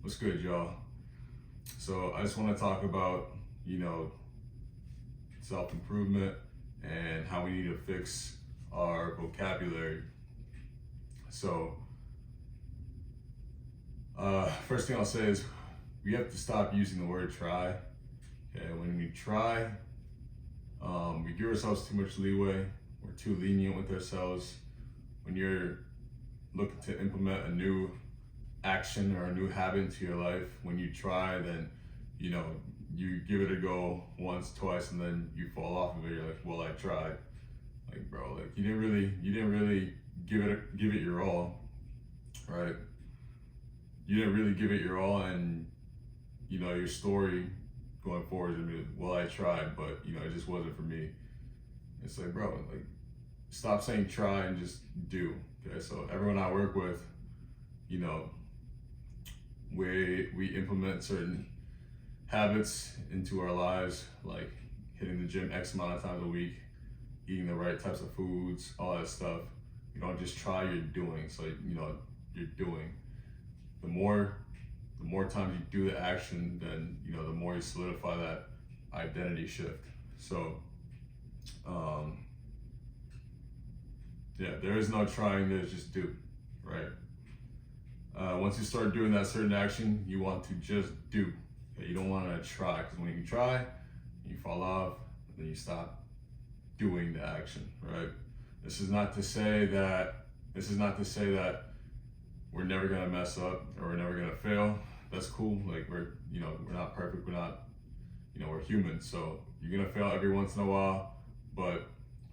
What's good, y'all? So I just want to talk about, self-improvement and how we need to fix our vocabulary. So first thing I'll say is we have to stop using the word try. Okay, when we try, we give ourselves too much leeway. We're too lenient with ourselves. When you're looking to implement a new action or a new habit into your life, when you try, then you give it a go once, twice, and then you fall off of it. You're like, well, I tried. Like, bro, like you didn't really give it your all, right? You didn't really give it your all, and your story going forward is gonna be, well, I tried, but it just wasn't for me. It's like, bro, like stop saying try and just do. Okay, so everyone I work with, we implement certain habits into our lives, like hitting the gym X amount of times a week, eating the right types of foods, all that stuff. You don't just try, you're doing. So you're doing. The more times you do the action, then the more you solidify that identity shift. So there is no trying, there's just do, right? Once you start doing that certain action, you want to just do. Okay? You don't want to try, because when you try, you fall off, and then you stop doing the action, right? This is not to say that we're never gonna mess up or we're never gonna fail. That's cool. Like we're not perfect. We're not, we're human. So you're gonna fail every once in a while, but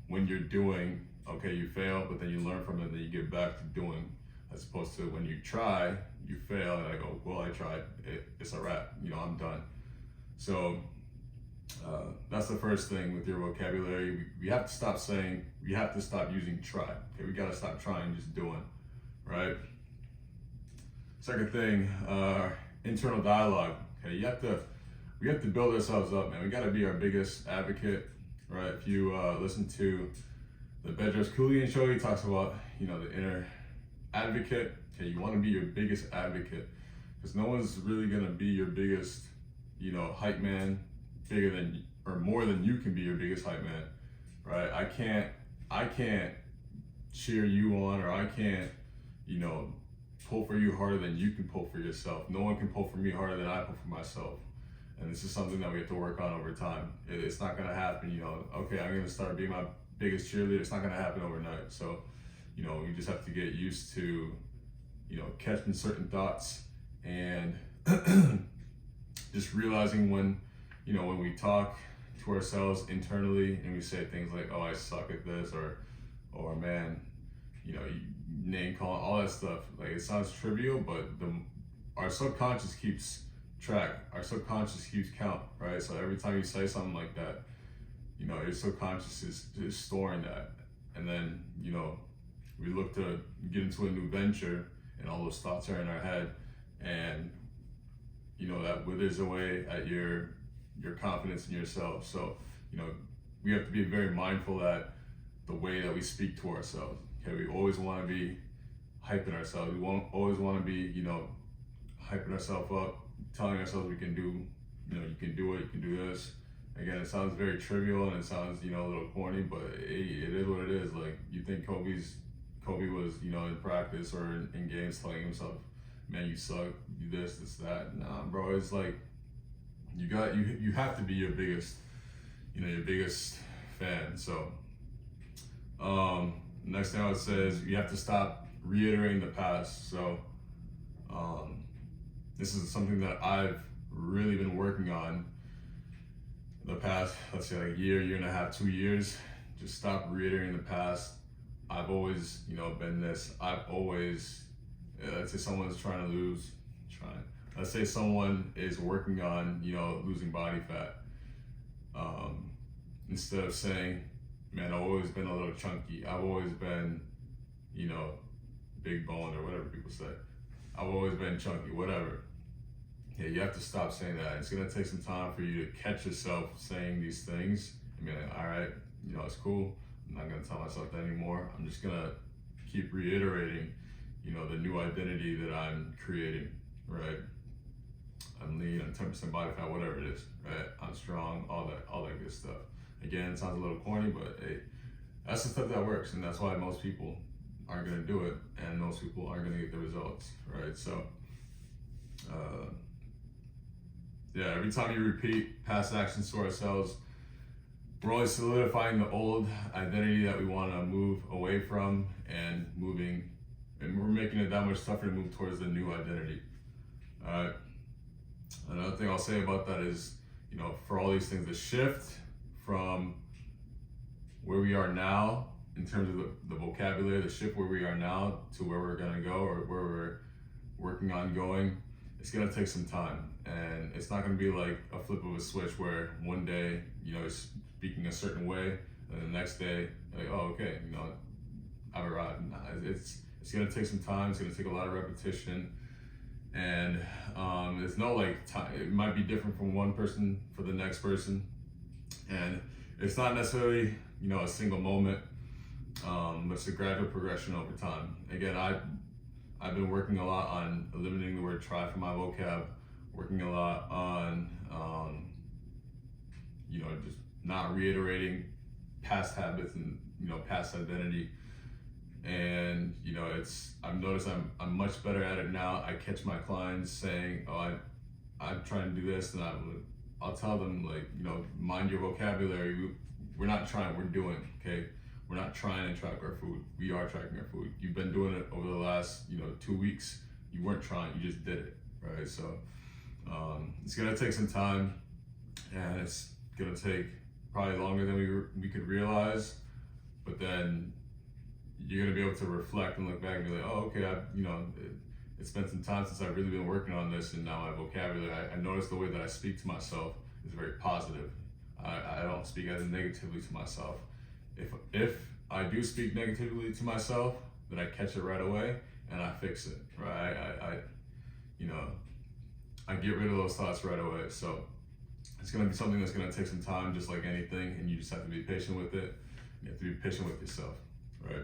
when you're doing, okay, you fail, but then you learn from it, and then you get back to doing. As opposed to when you try, you fail, and I go, well, I tried. It's a wrap. I'm done. So that's the first thing with your vocabulary. We have to stop saying. We have to stop using try. Okay, we gotta stop trying, just doing, right? Second thing, internal dialogue. Okay, we have to build ourselves up, man. We gotta be our biggest advocate, right? If you listen to the Bedros Keuilian show, he talks about the inner advocate. Okay, you want to be your biggest advocate, because no one's really gonna be your biggest, hype man, bigger than or more than you can be your biggest hype man, right? I can't cheer you on, or I can't, pull for you harder than you can pull for yourself. No one can pull for me harder than I pull for myself. And this is something that we have to work on over time. It's not gonna happen, okay, I'm gonna start being my biggest cheerleader. It's not gonna happen overnight. So, you just have to get used to, catching certain thoughts and just realizing when we talk to ourselves internally and we say things like, oh, I suck at this, or man, you name calling, all that stuff. Like, it sounds trivial, but our subconscious keeps track. Our subconscious keeps count, right? So every time you say something like that, your subconscious is storing that. And then, we look to get into a new venture, and all those thoughts are in our head, and that withers away at your confidence in yourself. So we have to be very mindful that the way that we speak to ourselves. Okay, we always want to be hyping ourselves. We always want to be hyping ourselves up, telling ourselves we can do, you can do it, you can do this. Again, it sounds very trivial and it sounds a little corny, but it is what it is. Like, you think Kobe was in practice or in games telling himself, man, you suck, you this, that. Nah, bro, it's like you have to be your biggest fan. So next thing I would say is you have to stop reiterating the past. So this is something that I've really been working on the past, let's say, like a year and a half, 2 years. Just stop reiterating the past. I've always, been this. Let's say someone's let's say someone is working on, losing body fat. Instead of saying, man, I've always been a little chunky. I've always been, big boned, or whatever people say. I've always been chunky, whatever. Yeah, you have to stop saying that. It's gonna take some time for you to catch yourself saying these things and be like, all right, it's cool. I'm not gonna tell myself that anymore. I'm just gonna keep reiterating, the new identity that I'm creating, right? 10% body fat, whatever it is, right? I'm strong, all that good stuff. Again, it sounds a little corny, but hey, that's the stuff that works, and that's why most people aren't gonna do it, and most people aren't gonna get the results, right? So, yeah, every time you repeat past actions to ourselves, we're only solidifying the old identity that we wanna move away from, and we're making it that much tougher to move towards the new identity. Another thing I'll say about that is, you know, for all these things, the shift from where we are now in terms of the vocabulary, the shift where we are now to where we're gonna go, or where we're working on going, it's gonna take some time. And it's not gonna be like a flip of a switch where one day, you know, you're speaking a certain way, and the next day, like, oh, okay, you know, I've arrived. Nah, it's gonna take some time, it's gonna take a lot of repetition. And there's no like time. It might be different from one person for the next person, and it's not necessarily, you know, a single moment, but it's a gradual progression over time. Again, I've been working a lot on eliminating the word try from my vocab, working a lot on you know, just not reiterating past habits and, you know, past identity. And, you know, I've noticed I'm much better at it now. I catch my clients saying, oh, I'm trying to do this, and I'll tell them, like, you know, mind your vocabulary. We're not trying, we're doing, okay? We're not trying to track our food. We are tracking our food. You've been doing it over the last, you know, 2 weeks. You weren't trying, you just did it, right? So it's gonna take some time, and it's gonna take probably longer than we could realize, but then you're gonna be able to reflect and look back and be like, oh, okay, it's been some time since I've really been working on this, and now my vocabulary, I notice the way that I speak to myself is very positive. I don't speak as negatively to myself. If I do speak negatively to myself, then I catch it right away and I fix it, right? I get rid of those thoughts right away. So it's gonna be something that's gonna take some time, just like anything, and you just have to be patient with it. You have to be patient with yourself, right?